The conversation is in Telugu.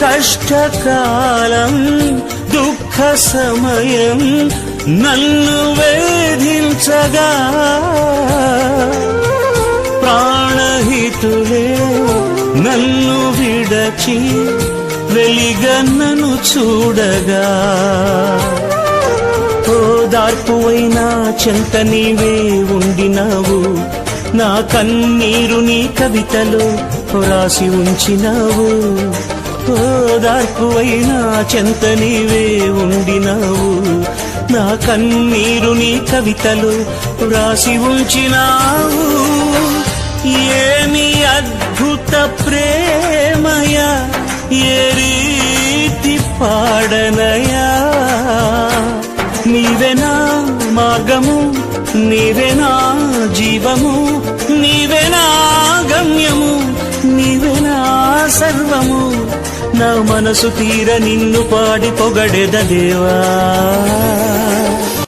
కష్టకాలం దుఃఖ సమయం నన్ను వేధించగా ప్రాణహితులే నన్ను విడచి వెలిగన్నను చూడగా ఓదార్పువైనా చెంత నీవే ఉండినావు నా కన్నీరు నీ కవితలో రాసి ఉంచినావు ఓదార్పువైనా చెంత నీవే ఉండినావు నా కన్నీరు నీ కవితలో రాసి ఉంచినావు ఏమి అద్భుత ప్రేమయా ఏ రీతి పాడనయా నీవేనా మార్గము నీవేనా జీవము నీవేనా గమ్యము నీవేనా సర్వము నా మనసు తీర నిన్ను పాడి పొగడెద దేవా